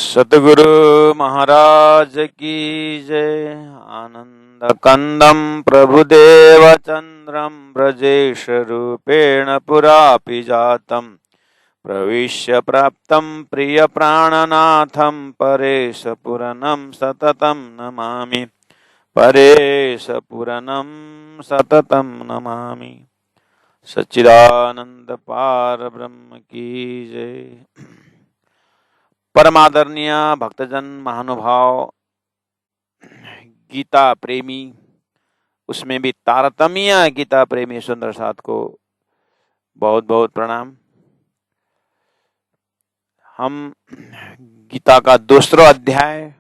सतगुरु महाराज की जय। आनंद कंदम प्रभुदेव चंद्रम ब्रजेश रूपेण पुरापि जातम प्रविश्य प्राप्तं प्रिय प्राणनाथं परेश पुरनं सततं नमामि। परेश पुरनं सततं नमामि। सच्चिदानंद पार ब्रह्म की जय। परमादरणीय भक्तजन महानुभाव, गीता प्रेमी, उसमें भी तारतम्य गीता प्रेमी सुंदर साथ को बहुत बहुत प्रणाम। हम गीता का दूसरा अध्याय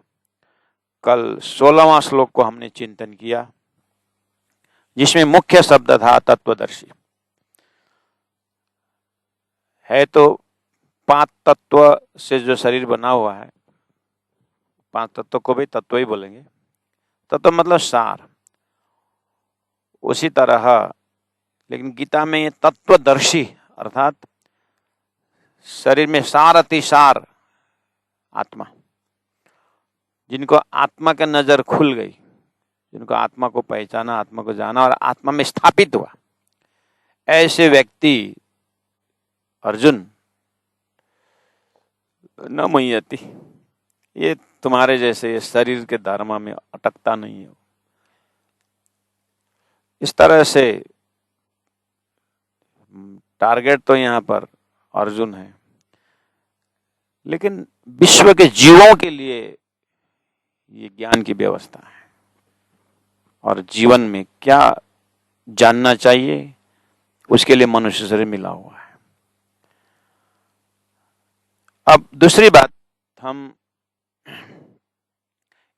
कल 16वां श्लोक को हमने चिंतन किया, जिसमें मुख्य शब्द था तत्वदर्शी। है तो 5 तत्व से जो शरीर बना हुआ है, 5 तत्व को भी तत्व ही बोलेंगे। तत्व मतलब सार। उसी तरह लेकिन गीता में ये तत्वदर्शी अर्थात शरीर में सार अतिसार आत्मा, जिनको आत्मा की नजर खुल गई, जिनको आत्मा को पहचाना, आत्मा को जाना और आत्मा में स्थापित हुआ, ऐसे व्यक्ति अर्जुन न मुह्यति, ये तुम्हारे जैसे शरीर के धर्म में अटकता नहीं है। इस तरह से टारगेट तो यहाँ पर अर्जुन है, लेकिन विश्व के जीवों के लिए ये ज्ञान की व्यवस्था है और जीवन में क्या जानना चाहिए उसके लिए मनुष्य शरीर मिला हुआ है। अब दूसरी बात, हम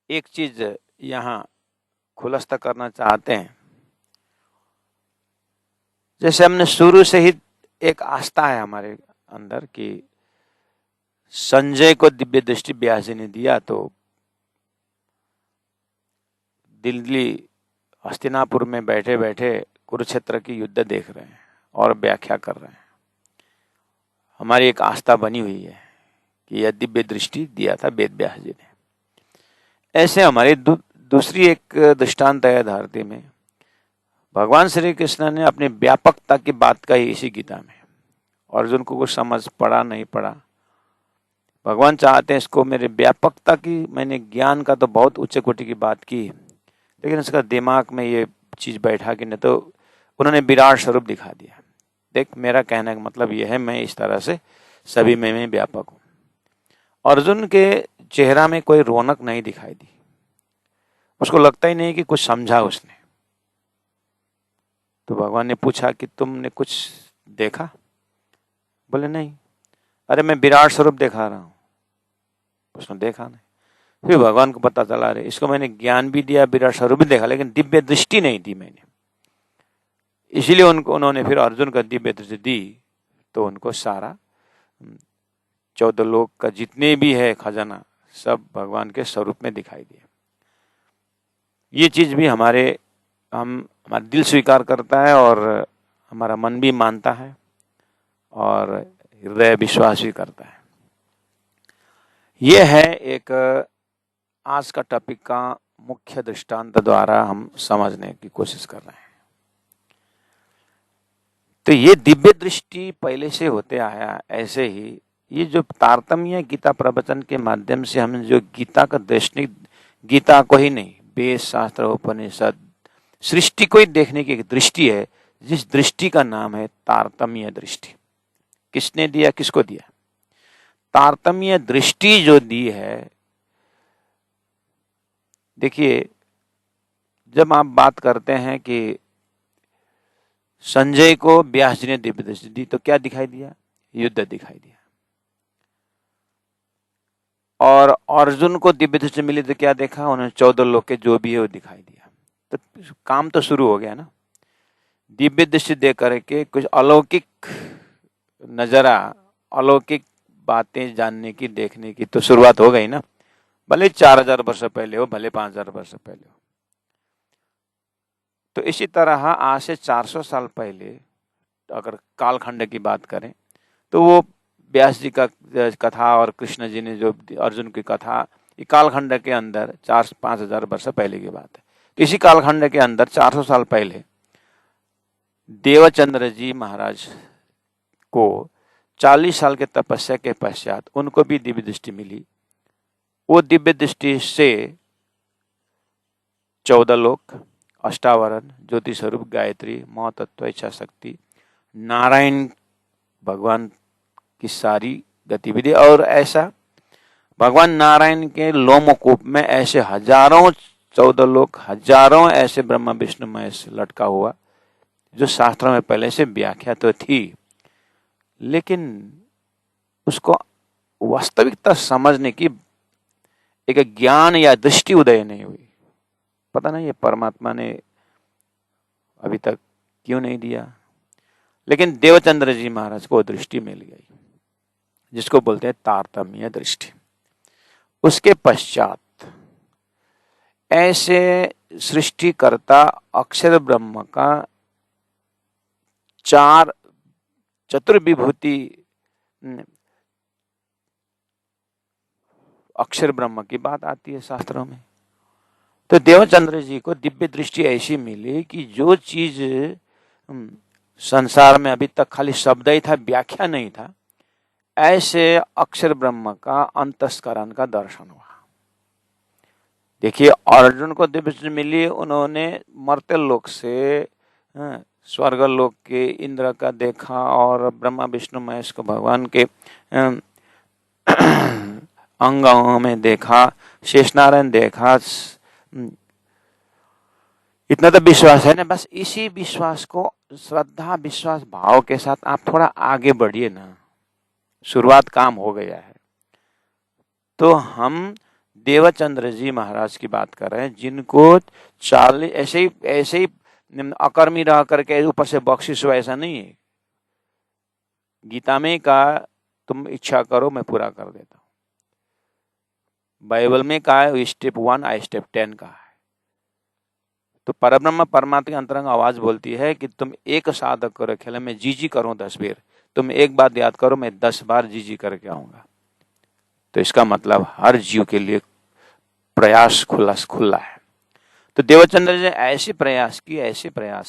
एक चीज यहाँ खुलासा करना चाहते हैं। जैसे हमने शुरू से ही एक आस्था है हमारे अंदर कि संजय को दिव्य दृष्टि व्यास जी ने दिया, तो दिल्ली हस्तिनापुर में बैठे बैठे कुरुक्षेत्र की युद्ध देख रहे हैं और व्याख्या कर रहे हैं। हमारी एक आस्था बनी हुई है कि यह दिव्य दृष्टि दिया था वेद व्यास जी ने। ऐसे हमारी दूसरी एक दृष्टांत है धरती में। भगवान श्री कृष्ण ने अपनी व्यापकता की बात कही इसी गीता में। अर्जुन को कुछ समझ पड़ा नहीं पड़ा, भगवान चाहते हैं इसको मेरे व्यापकता की, मैंने ज्ञान का तो बहुत उच्च कोटि की बात की, लेकिन इसका दिमाग में ये चीज बैठा कि नहीं, तो उन्होंने विराट स्वरूप दिखा दिया। देख, मेरा कहने का मतलब यह है, मैं इस तरह से सभी में मैं व्यापक हूं। अर्जुन के चेहरा में कोई रौनक नहीं दिखाई दी, उसको लगता ही नहीं कि कुछ समझा उसने। तो भगवान ने पूछा कि तुमने कुछ देखा? बोले नहीं। अरे मैं विराट स्वरूप दिखा रहा हूं। उसने देखा नहीं। फिर भगवान को पता चला, अरे इसको मैंने ज्ञान भी दिया, विराट स्वरूप भी देखा, लेकिन दिव्य दृष्टि नहीं दी मैंने। इसीलिए उन्होंने फिर अर्जुन का दिव्य दृष्टि दी, तो उनको सारा 14 लोक का जितने भी है खजाना सब भगवान के स्वरूप में दिखाई दिया। ये चीज भी हमारा दिल स्वीकार करता है और हमारा मन भी मानता है और हृदय विश्वास भी करता है। ये है एक आज का टॉपिक का मुख्य दृष्टांत द्वारा हम समझने की कोशिश कर रहे हैं। तो ये दिव्य दृष्टि पहले से होते आया, ऐसे ही ये जो तारतम्य गीता प्रवचन के माध्यम से हम जो गीता का दृष्टि, गीता को ही नहीं, वेद शास्त्र उपनिषद सृष्टि को ही देखने की एक दृष्टि है, जिस दृष्टि का नाम है तारतम्य दृष्टि। किसने दिया, किसको दिया? तारतम्य दृष्टि जो दी है, देखिए जब आप बात करते हैं कि संजय को व्यास जी ने दिव्य दृष्टि दी, तो क्या दिखाई दिया? युद्ध दिखाई दिया। और अर्जुन को दिव्य दृष्टि मिली तो क्या देखा? उन्होंने 14 लोक के जो भी है वो दिखाई दिया। तो काम तो शुरू हो गया ना। दिव्य दृष्टि दे करके कुछ अलौकिक नजरा, अलौकिक बातें जानने की, देखने की तो शुरुआत हो गई ना। भले 4000 वर्ष पहले हो, भले 5000 वर्ष पहले हो। तो इसी तरह आज से 400 साल पहले अगर कालखंड की बात करें, तो वो व्यास जी का कथा और कृष्ण जी ने जो अर्जुन की कथा, ये कालखंड के अंदर 4-5 हजार वर्ष पहले की बात है। इसी कालखंड के अंदर 400 साल पहले देवचंद्र जी महाराज को 40 साल के तपस्या के पश्चात उनको भी दिव्य दृष्टि मिली। वो दिव्य दृष्टि से 14 लोक, अष्टावरण, ज्योति स्वरूप, गायत्री, महातत्व, इच्छा शक्ति, नारायण भगवान की सारी गतिविधि, और ऐसा भगवान नारायण के लोमकूप में ऐसे हजारों 14 लोक, हजारों ऐसे ब्रह्मा विष्णु महेश लटका हुआ, जो शास्त्रों में पहले से व्याख्या तो थी, लेकिन उसको वास्तविकता समझने की एक ज्ञान या दृष्टि उदय नहीं हुई। पता नहीं ये परमात्मा ने अभी तक क्यों नहीं दिया, लेकिन देवचंद्र जी महाराज को दृष्टि मिल गई, जिसको बोलते हैं तारतम्य दृष्टि। उसके पश्चात ऐसे सृष्टिकर्ता अक्षर ब्रह्म का 4 चतुर्विभूति अक्षर ब्रह्म की बात आती है शास्त्रों में। तो देवचंद्र जी को दिव्य दृष्टि ऐसी मिली कि जो चीज संसार में अभी तक खाली शब्द ही था, व्याख्या नहीं था, ऐसे अक्षर ब्रह्म का अंतस्करण का दर्शन हुआ। देखिए, अर्जुन को दिव्य दृष्टि मिली, उन्होंने मर्त्य लोक से स्वर्ग लोक के इंद्र का देखा, और ब्रह्मा विष्णु महेश को भगवान के अंगों में देखा, शेषनारायण देखा। इतना तो विश्वास है ना, बस इसी विश्वास को, श्रद्धा विश्वास भाव के साथ आप थोड़ा आगे बढ़िए ना, शुरुआत काम हो गया है। तो हम देवचंद्र जी महाराज की बात कर रहे हैं, जिनको 40 ऐसे ही अकर्मी रह करके ऊपर से बख्शिश हो, ऐसा नहीं है। गीता में कहा तुम इच्छा करो मैं पूरा कर देता हूं, बाइबल में कहा है स्टेप 1 स्टेप 10 का है। तो परब्रह्म परमात्मा की अंतरंग आवाज बोलती है कि तुम एक साधक करो खेले, मैं जी करूं 10 बार, तुम एक बात याद करो मैं 10 बार जी करके आऊंगा। तो इसका मतलब हर जीव के लिए प्रयास खुला है। तो देवचंद्र जी ऐसे प्रयास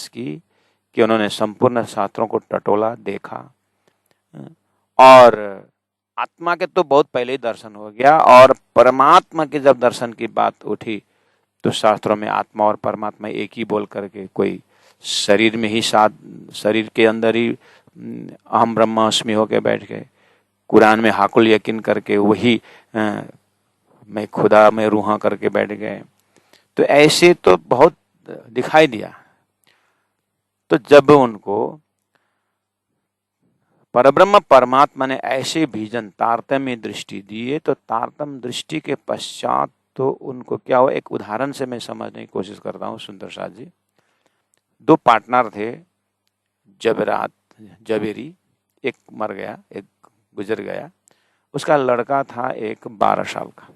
की कि उन्होंने संपूर्ण शास्त्रों को टटोला, देखा, और आत्मा के तो बहुत पहले ही दर्शन हो गया, और परमात्मा के जब दर्शन की बात उठी तो शास्त्रों में आत्मा और परमात्मा एक ही बोल करके, कोई शरीर में ही शरीर के अंदर ही अहम ब्रह्मास्मि होके बैठ गए, कुरान में हाकुल यकीन करके वही मैं खुदा मैं रूहा करके बैठ गए। तो ऐसे तो बहुत दिखाई दिया। तो जब उनको परब्रह्म परमात्मा ने ऐसे विजन तारतम्य दृष्टि दी, तो तारतम्य दृष्टि के पश्चात तो उनको क्या हुआ, एक उदाहरण से मैं समझने की कोशिश करता हूँ। सुंदर साथ जी, 2 पार्टनर थे, जबेरी, एक मर गया, एक गुजर गया। उसका लड़का था एक 12 साल का,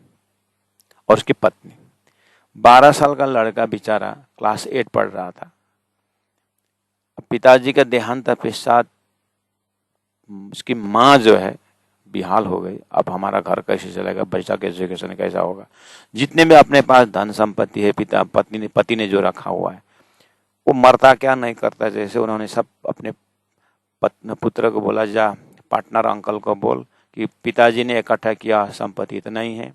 और उसकी पत्नी। 12 साल का लड़का बेचारा क्लास 8 पढ़ रहा था। पिताजी का देहांत पश्चात उसकी माँ जो है बेहाल हो गई। अब हमारा घर कैसे चलेगा, बच्चा कैसे एजुकेशन कैसा होगा। जितने भी अपने पास धन संपत्ति है पति ने जो रखा हुआ है, वो मरता क्या नहीं करता। जैसे उन्होंने सब अपने पुत्र को बोला, जा पार्टनर अंकल को बोल कि पिताजी ने इकट्ठा किया संपत्ति इतना ही है,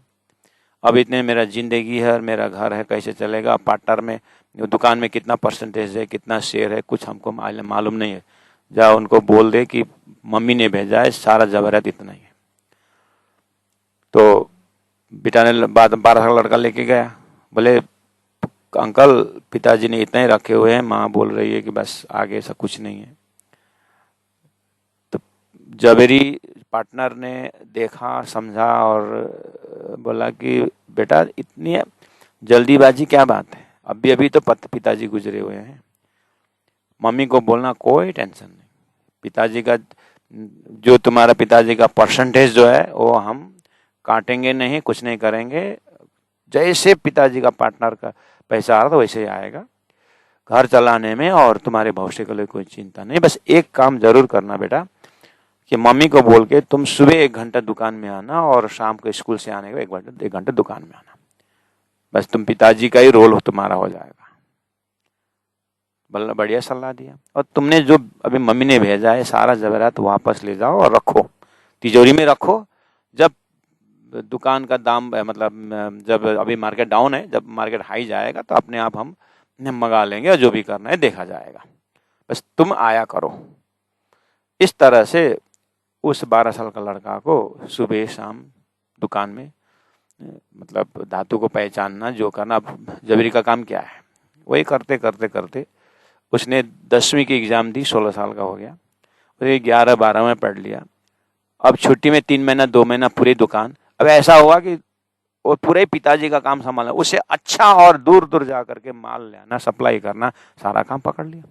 अब इतने मेरा जिंदगी है और मेरा घर है, कैसे चलेगा। पार्टनर में दुकान में कितना परसेंटेज है, कितना शेयर है, कुछ हमको मालूम नहीं है। जा उनको बोल दे कि मम्मी ने भेजा है, सारा जवाहरात इतना ही है। तो बेटा ने 12 साल लड़का लेके गया, बोले अंकल पिताजी ने इतना ही रखे हुए हैं, माँ बोल रही है कि बस आगे ऐसा कुछ नहीं है। तो जबेरी पार्टनर ने देखा, समझा और बोला कि बेटा इतनी जल्दीबाजी क्या बात है, अभी तो पिताजी गुजरे हुए हैं, मम्मी को बोलना कोई टेंशन नहीं, पिताजी का जो तुम्हारा पिताजी का परसेंटेज जो है वो हम काटेंगे नहीं, कुछ नहीं करेंगे, जैसे पिताजी का पार्टनर का पैसा आ रहा था वैसे ही आएगा घर चलाने में, और तुम्हारे भविष्य के लिए कोई चिंता नहीं। बस एक काम जरूर करना बेटा कि मम्मी को बोल के तुम सुबह 1 घंटा दुकान में आना और शाम को स्कूल से आने के 1 घंटा दुकान में आना, बस तुम पिताजी का ही रोल तुम्हारा हो जाएगा। बल्ला बढ़िया सलाह दिया। और तुमने जो अभी मम्मी ने भेजा है सारा ज़ेवरात वापस ले जाओ और रखो, तिजोरी में रखो। जब दुकान का दाम मतलब जब अभी मार्केट डाउन है, जब मार्केट हाई जाएगा तो अपने आप हम मंगा लेंगे और जो भी करना है देखा जाएगा, बस तुम आया करो। इस तरह से उस 12 साल का लड़का को सुबह शाम दुकान में मतलब धातु को पहचानना, जो करना, अब जबरी का काम क्या है, वही करते करते करते उसने 10वीं की एग्जाम दी, 16 साल का हो गया। फिर 11-12 में पढ़ लिया। अब छुट्टी में 3 महीना 2 महीना पूरी दुकान। अब ऐसा हुआ कि वो पूरे पिताजी का काम संभालना, उससे अच्छा और दूर दूर जा करके माल ले आना, सप्लाई करना, सारा काम पकड़ लिया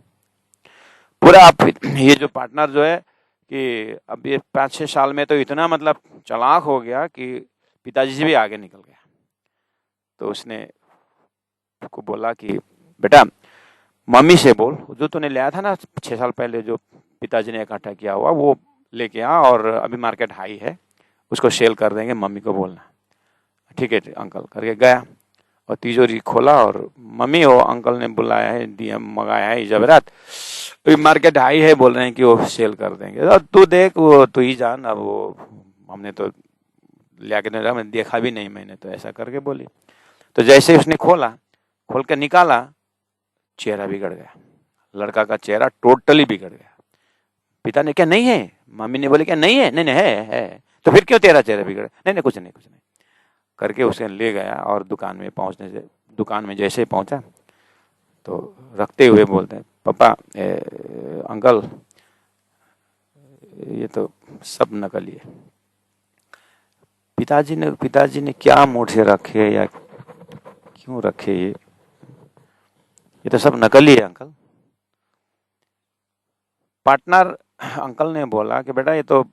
पूरा। आप ये जो पार्टनर जो है कि अब ये 5-6 साल में तो इतना मतलब चालाक हो गया कि पिताजी से भी आगे निकल गया। तो उसने को बोला कि बेटा मम्मी से बोल, जो तूने लिया था ना 6 साल पहले जो पिताजी ने इकट्ठा किया हुआ, वो लेके आ और अभी मार्केट हाई है, उसको सेल कर देंगे, मम्मी को बोलना। ठीक है अंकल करके गया और तिजोरी खोला और मम्मी वो अंकल ने बुलाया है, दिया मंगाया है ज़ेवरात, मार्केट हाई है, बोल रहे हैं कि वो सेल कर देंगे। और तू देख, वो तू ही जान, अब वो हमने तो लिया के नहीं रहा, मैंने देखा भी नहीं, मैंने तो ऐसा करके बोली। तो जैसे उसने खोल के निकाला, चेहरा बिगड़ गया, लड़का का चेहरा टोटली बिगड़ गया। पिता ने क्या नहीं है, मम्मी ने बोले क्या नहीं है, नहीं नहीं है। तो फिर क्यों तेरा चेहरा बिगड़ा? नहीं नहीं कुछ नहीं करके उसे ले गया और दुकान में जैसे पहुंचा तो रखते हुए बोलते हैं, पापा अंकल ये तो सब नकली है। पिताजी ने क्या मूड से रखे या क्यों रखे, ये तो सब नकली है अंकल। पार्टनर अंकल ने बोला कि बेटा ये तो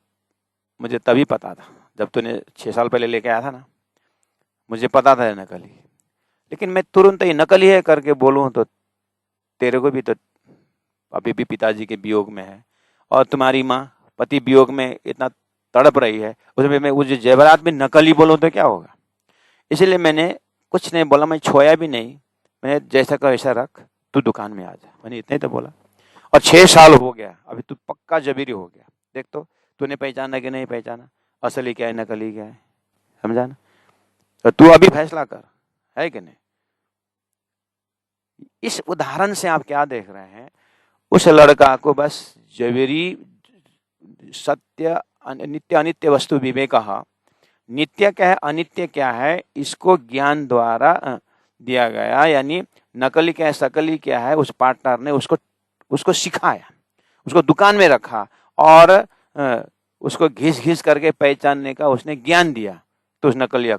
मुझे तभी पता था जब तूने 6 साल पहले लेके आया था ना, मुझे पता था ये नकली, लेकिन मैं तुरंत ही नकली है करके बोलूं तो तेरे को भी तो अभी भी पिताजी के वियोग में है और तुम्हारी माँ पति वियोग में इतना तड़प रही है, उसमें मैं उस ज़ेवरात में नकली बोलूं तो क्या होगा। इसलिए मैंने कुछ नहीं बोला, मैं छोया भी नहीं, मैं जैसा का वैसा रख, तू दुकान में आ जा, मैंने इतना ही तो बोला। और 6 साल हो गया, अभी तू पक्का जबीरी हो गया। देख तो तूने पहचाना कि नहीं पहचाना, असली क्या है नकली क्या है, समझा ना? तो तू अभी फैसला कर, है कि नहीं। इस उदाहरण से आप क्या देख रहे हैं, उस लड़का को बस जबीरी सत्य नित्य अनित्य वस्तु विवेकः, नित्य क्या है अनित्य क्या है, इसको ज्ञान द्वारा दिया गया, यानी नकली क्या है सकली क्या है, उस पार्टनर ने उसको सिखाया, उसको दुकान में रखा और उसको घिस करके पहचानने का उसने ज्ञान दिया। तो उस नकली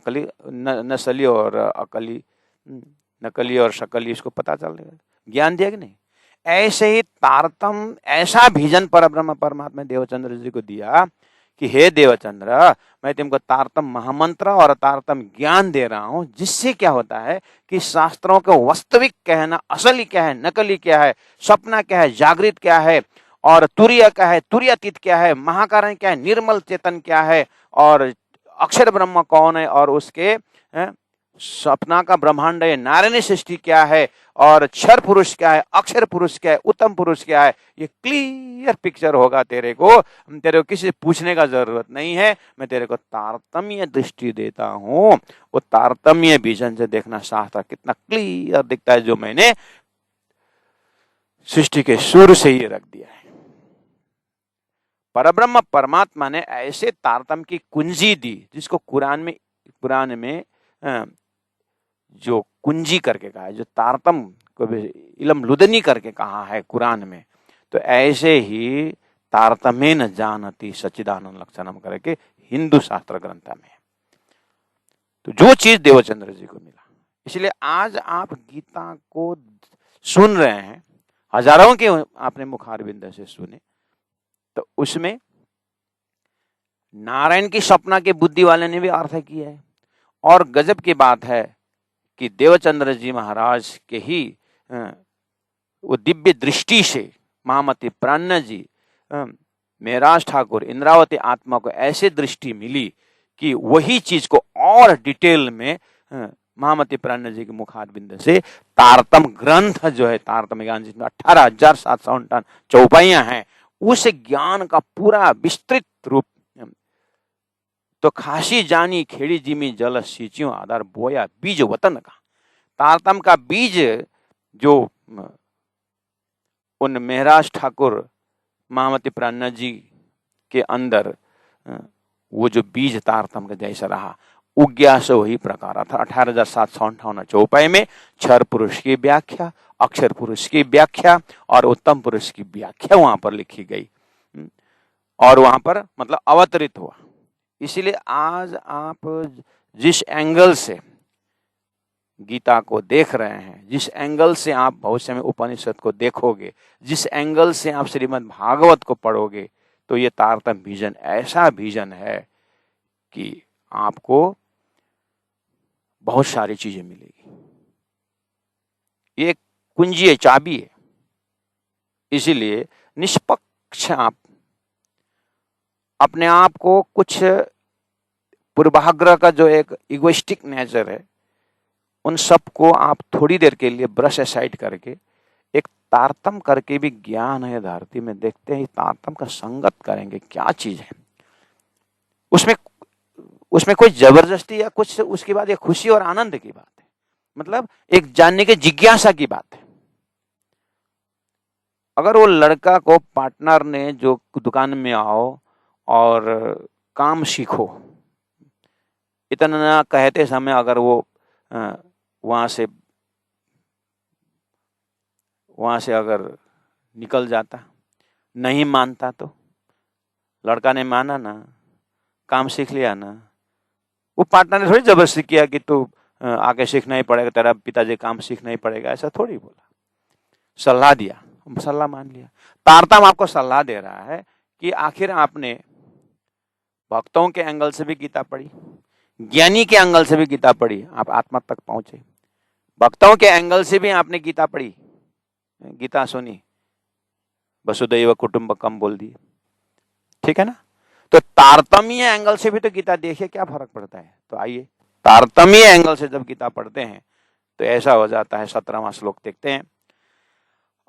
और अकली, नकली और शकली इसको पता चलेगा, ज्ञान दिया कि नहीं। ऐसे ही तारतम, ऐसा विजन परब्रह्म परमात्मा देवचंद्र जी को दिया कि हे देवचंद्र, मैं तुमको तारतम महामंत्र और तारतम ज्ञान दे रहा हूं, जिससे क्या होता है कि शास्त्रों को वास्तविक क्या है ना, असली क्या है, नकली क्या है, सपना क्या है, जागृत क्या है, और तुरीय क्या है, तुरीयातीत क्या है, महाकारण क्या है, निर्मल चेतन क्या है, और अक्षर ब्रह्म कौन है, और उसके सपना का ब्रह्मांड है, नारायणी सृष्टि क्या है, और क्षर पुरुष क्या है, अक्षर पुरुष क्या है, उत्तम पुरुष क्या है, ये क्लियर पिक्चर होगा तेरे को किसी से पूछने का जरूरत नहीं है। मैं तेरे को तारतम्य दृष्टि देता हूं, वो तारतम्य विजन से देखना, शास्त्र कितना क्लियर दिखता है, जो मैंने सृष्टि के शुरू से ही रख दिया है। परब्रह्म परमात्मा ने ऐसे तारतम्य की कुंजी दी, जिसको कुरान में जो कुंजी करके कहा है, जो तारतम को इलम लुदनी करके कहा है कुरान में, तो ऐसे ही तारतमेन जानती सच्चिदानंद लक्षणम करके हिंदू शास्त्र ग्रंथ में, तो जो चीज देवचंद्र जी को मिला। इसलिए आज आप गीता को सुन रहे हैं, हजारों के आपने मुखारबिंद से सुने, तो उसमें नारायण की सपना के बुद्धि वाले ने भी अर्थ किया है। और गजब की बात है कि देवचंद्र जी महाराज के ही वो दिव्य दृष्टि से महामती प्राण जी मेहराज ठाकुर इंद्रावती आत्मा को ऐसे दृष्टि मिली कि वही चीज को और डिटेल में महामती प्राण जी के मुखारबिंद से तारतम ग्रंथ जो है, तारतम ज्ञान जिसमें 18,758 चौपाइयां हैं, उस ज्ञान का पूरा विस्तृत रूप। तो खासी जानी खेड़ी जिमी जल सींचियों आधार बोया बीज वतन का। तारतम का बीज जो उन मेहराज ठाकुर महामती प्राण जी के अंदर वो जो बीज तारतम का जैसा रहा, उग्या से वही प्रकार था। 18,758 चौपाई में क्षर पुरुष की व्याख्या, अक्षर पुरुष की व्याख्या और उत्तम पुरुष की व्याख्या वहां पर लिखी गई और वहां पर मतलब अवतरित हुआ। इसीलिए आज आप जिस एंगल से गीता को देख रहे हैं, जिस एंगल से आप भविष्य में उपनिषद को देखोगे, जिस एंगल से आप श्रीमद् भागवत को पढ़ोगे, तो ये तारतम्य विजन ऐसा विजन है कि आपको बहुत सारी चीजें मिलेगी। ये कुंजी है, चाबी है। इसीलिए निष्पक्ष आप अपने आप को, कुछ पूर्वाग्रह का जो एक इगोइस्टिक नेचर है, उन सबको आप थोड़ी देर के लिए ब्रश असाइड करके एक तारतम करके भी ज्ञान है धरती में देखते हैं, तारतम का संगत करेंगे क्या चीज है। उसमें कोई जबरदस्ती या कुछ, उसके बाद एक खुशी और आनंद की बात है, मतलब एक जानने के जिज्ञासा की बात है। अगर वो लड़का को पार्टनर ने जो दुकान में आओ और काम सीखो, इतना कहते समय अगर वो वहां से अगर निकल जाता, नहीं मानता, तो लड़का ने माना ना, काम सीख लिया ना, वो पार्टनर ने थोड़ी जबरदस्ती किया कि तू आगे सीखना ही पड़ेगा, तेरा पिताजी काम सीखना ही पड़ेगा, ऐसा थोड़ी बोला। सलाह दिया, सलाह मान लिया। तारतम आपको सलाह दे रहा है कि आखिर आपने भक्तों के एंगल से भी गीता पढ़ी, ज्ञानी के एंगल से भी गीता पढ़ी, आप आत्मा तक पहुंचे। भक्तों के एंगल से भी आपने गीता पढ़ी, गीता सुनी, वसुदैव कुटुंबकम बोल दिए, ठीक है ना। तो तारतम्य एंगल से भी तो गीता देखिए क्या फर्क पड़ता है। तो आइए तारतम्य एंगल से जब गीता पढ़ते हैं तो ऐसा हो जाता है। 17वां श्लोक देखते हैं।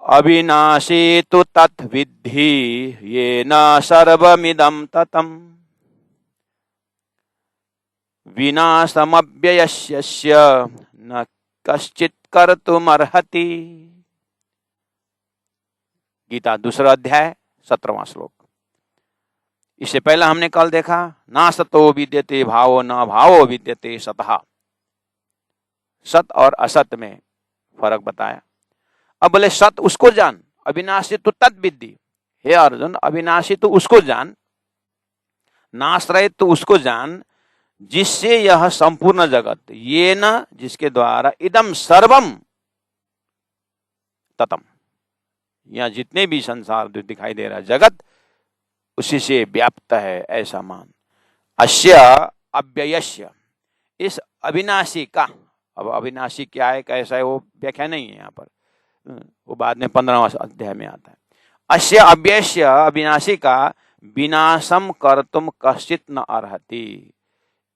अविनाशी तु तत् विद्धि येन सर्वमिदं ततम् विनाशमव्ययस्य न कश्चित् कर्तुमर्हति। गीता दूसरा अध्याय 17वां श्लोक। इससे पहले हमने कल देखा ना सतो विद्यते भावो न भावो विद्यते सतः, सत और असत में फर्क बताया। अब बोले सत उसको जान, अविनाशी तो तत् विद्धि। हे अर्जुन, अविनाशी तो उसको जान, नाश्रय तो उसको जान जिससे यह संपूर्ण जगत, ये न जिसके द्वारा, इदम सर्वम ततम, यहाँ जितने भी संसार दिखाई दे रहा है जगत उसी से व्याप्त है, ऐसा मान। अस्य अव्ययस्य, इस अविनाशी का, अब अविनाशी क्या है कैसा है वो व्याख्या नहीं है यहाँ पर, वो बाद में 15वां अध्याय में आता है। अस्य अव्ययस्य, अविनाशी का, विनाशम कर्तुम कश्चित् न अर्हति,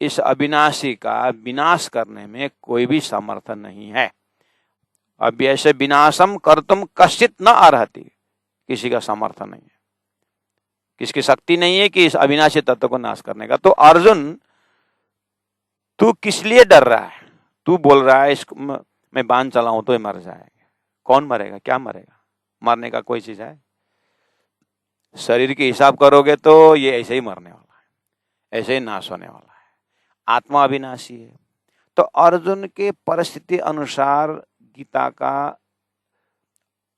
इस अविनाशी का विनाश करने में कोई भी समर्थ नहीं है। अव्यय से विनाशम कर्तुम कश्चित् न अर्हति, किसी का समर्थ नहीं है, किसकी शक्ति नहीं है कि इस अविनाशी तत्व को नाश करने का। तो अर्जुन तू किस लिए डर रहा है? तू बोल रहा है इसको मैं बाण चलाऊं तो ये मर जाएगा। कौन मरेगा? क्या मरेगा? मरने का कोई चीज है? शरीर के हिसाब करोगे तो ये ऐसे ही मरने वाला है, ऐसे ही नाश होने वाला है। आत्मा अविनाशी है। तो अर्जुन के परिस्थिति अनुसार गीता का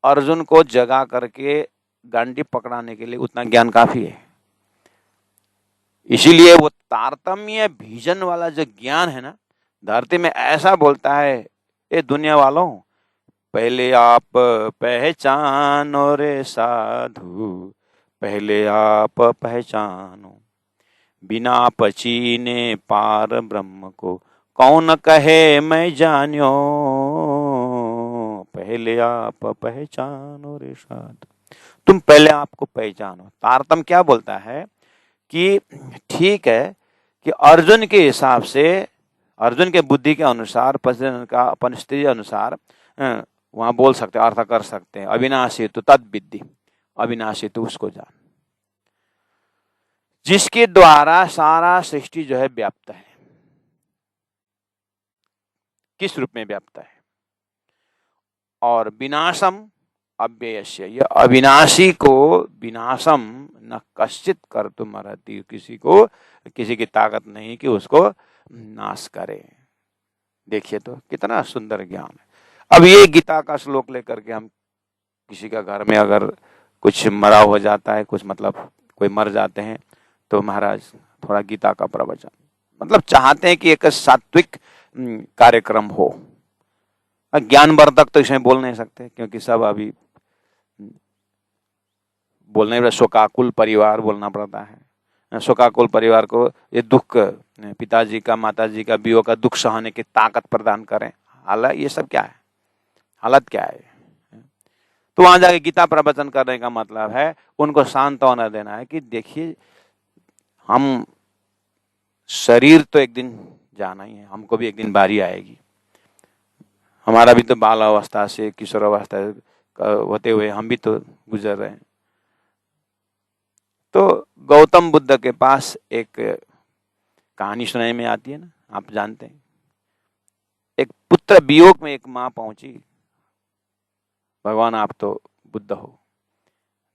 अर्जुन को जगा करके गांडी पकड़ाने के लिए उतना ज्ञान काफी है। इसीलिए वो तारतम्य विजन वाला जो ज्ञान है ना, धरती में ऐसा बोलता है, ये दुनिया वालों पहले आप पहचानो रे साधु, पहले आप पहचानो, बिना पचीने पार ब्रह्म को कौन कहे मैं जान्यो, पहले आप पहचानो रे साधु। तुम पहले आपको पहचानो। तारतम्य क्या बोलता है कि ठीक है कि अर्जुन के हिसाब से, अर्जुन के बुद्धि के अनुसार, का परिस्थिति अनुसार वहां बोल सकते, अर्थ कर सकते हैं। अविनाशी तो तद विद्धि, अविनाशी तो उसको जान, जिसके द्वारा सारा सृष्टि जो है व्याप्त है। किस रूप में व्याप्त है? और विनाशम अव्ययस्य, यह अविनाशी को विनाशम न कश्चित कर्तुम अर्हति, किसी को, किसी की ताकत नहीं कि उसको नाश करे। देखिए तो कितना सुंदर ज्ञान है। अब ये गीता का श्लोक लेकर के हम किसी का घर में अगर कुछ मरा हो जाता है, कुछ मतलब कोई मर जाते हैं, तो महाराज थोड़ा गीता का प्रवचन, मतलब चाहते हैं कि एक सात्विक कार्यक्रम हो। ज्ञानवर्धक तो इसमें बोल नहीं सकते, क्योंकि सब अभी बोलने में शोकाकुल परिवार बोलना पड़ता है। शोकाकुल परिवार को ये दुख, पिताजी का, माताजी का वियोग का दुख सहने की ताकत प्रदान करें। हालांकि ये सब क्या है, हालत क्या है? तो वहां जाके गीता प्रवचन करने का मतलब है उनको सांत्वना देना है कि देखिए, हम शरीर तो एक दिन जाना ही है, हमको भी एक दिन बारी आएगी। हमारा भी तो बाल अवस्था से किशोर अवस्था होते हुए हम भी तो गुजर रहे हैं। तो गौतम बुद्ध के पास एक कहानी सुनाई में आती है ना, आप जानते हैं। एक पुत्र वियोग में एक माँ पहुंची, भगवान आप तो बुद्ध हो,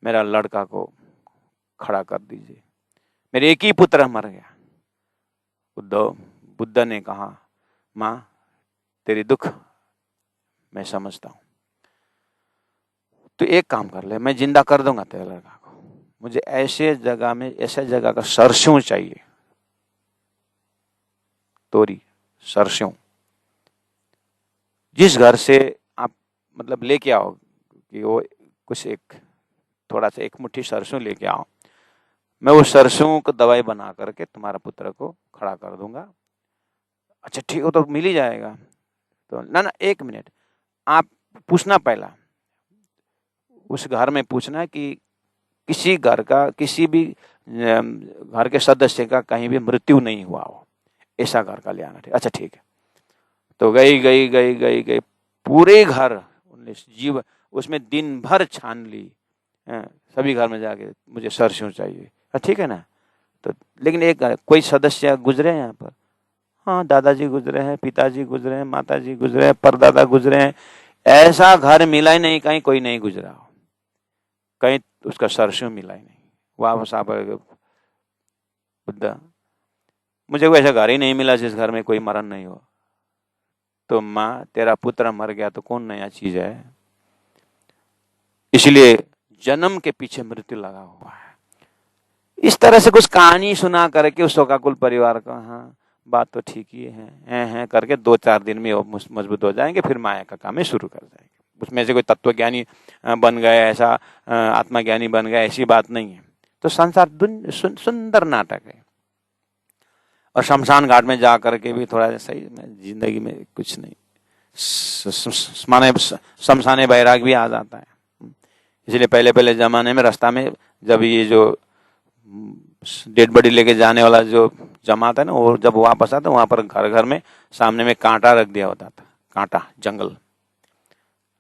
मेरा लड़का को खड़ा कर दीजिए, मेरे एक ही पुत्र मर गया। बुद्ध ने कहा, माँ तेरी दुख मैं समझता हूं, तो एक काम कर ले, मैं जिंदा कर दूंगा तेरे लड़का को। मुझे ऐसे जगह में, ऐसे जगह का सरसों चाहिए, तोरी सरसों, जिस घर से आप मतलब लेके आओ कि वो कुछ एक थोड़ा सा एक मुट्ठी सरसों लेके आओ, मैं वो सरसों को दवाई बना करके तुम्हारा पुत्र को खड़ा कर दूंगा। अच्छा ठीक हो, तो मिल ही जाएगा। तो ना एक मिनट, आप पूछना पहला, उस घर में पूछना कि किसी घर का, किसी भी घर के सदस्य का कहीं भी मृत्यु नहीं हुआ हो, ऐसा घर का ले आना। ठीक, अच्छा ठीक है। तो गई पूरे घर, जीव उसमें दिन भर छान ली, सभी घर में जाके मुझे सरसों चाहिए। ठीक है ना। तो लेकिन एक कोई सदस्य गुजरे हैं यहाँ पर, हाँ दादाजी गुजरे हैं, पिताजी गुजरे हैं, माताजी गुजरे हैं, परदादा गुजरे हैं, ऐसा घर मिला ही नहीं, कहीं कोई नहीं गुजरा हो, कहीं उसका सरसों मिला ही नहीं। वापस आप बुद्ध, मुझे कोई ऐसा घर ही नहीं मिला जिस घर में कोई मरण नहीं हो। तो माँ तेरा पुत्र मर गया तो कौन नया चीज है, इसलिए जन्म के पीछे मृत्यु लगा हुआ है। इस तरह से कुछ कहानी सुना करके उस शोकाकुल परिवार को, हाँ बात तो ठीक ही है करके 2-4 दिन में वो मजबूत हो जाएंगे, फिर माया का काम शुरू कर जाएंगे। उसमें से कोई तत्वज्ञानी बन गए, ऐसा आत्मज्ञानी बन गए, ऐसी बात नहीं है। तो संसार सुंदर नाटक है। और शमशान घाट में जा करके भी थोड़ा सही, जिंदगी में कुछ नहीं, शमशाने बैराग भी आ जाता है। इसलिए पहले जमाने में रास्ता में जब ये जो डेड बॉडी लेके जाने वाला जो जमात है ना, वो जब वापस आता वहां पर घर घर में सामने में कांटा रख दिया होता था, कांटा जंगल।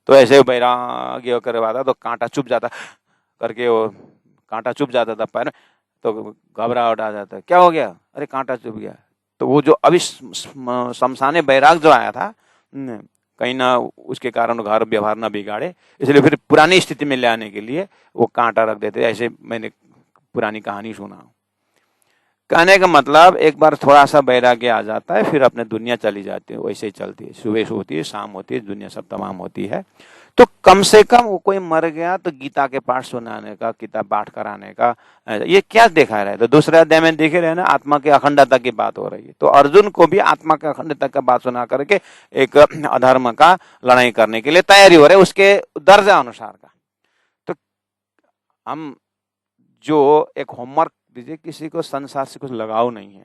तो ऐसे बैराग्य करवाता तो कांटा चुभ जाता करके, वो कांटा चुभ जाता था पैर, तो घबराहट आ जाता, क्या हो गया, अरे कांटा चुभ गया। तो वो जो अभी शमशाने बैराग जो आया था, कहीं ना उसके कारण घर व्यवहार ना बिगाड़े, इसलिए फिर पुरानी स्थिति में ले आने के लिए वो कांटा रख देते। ऐसे मैंने पुरानी कहानी सुना। कहने का मतलब एक बार थोड़ा सा वैराग्य आ जाता है, फिर अपने दुनिया चली जाती है, वैसे ही चलती है, सुबह होती है, शाम होती है, दुनिया सब तमाम होती है। तो कम से कम वो कोई मर गया तो गीता के पाठ सुनाने का, किताब पाठ कराने का, ये क्या देखा रहे। तो दूसरे अध्याय में देखे रहे ना, आत्मा की अखंडता की बात हो रही है। तो अर्जुन को भी आत्मा की अखंडता का बात सुना करके एक अधर्म का लड़ाई करने के लिए तैयारी हो रही है, उसके दर्जा अनुसार का। तो हम जो एक होमवर्क दीजिए, किसी को संसार से कुछ लगाव नहीं है,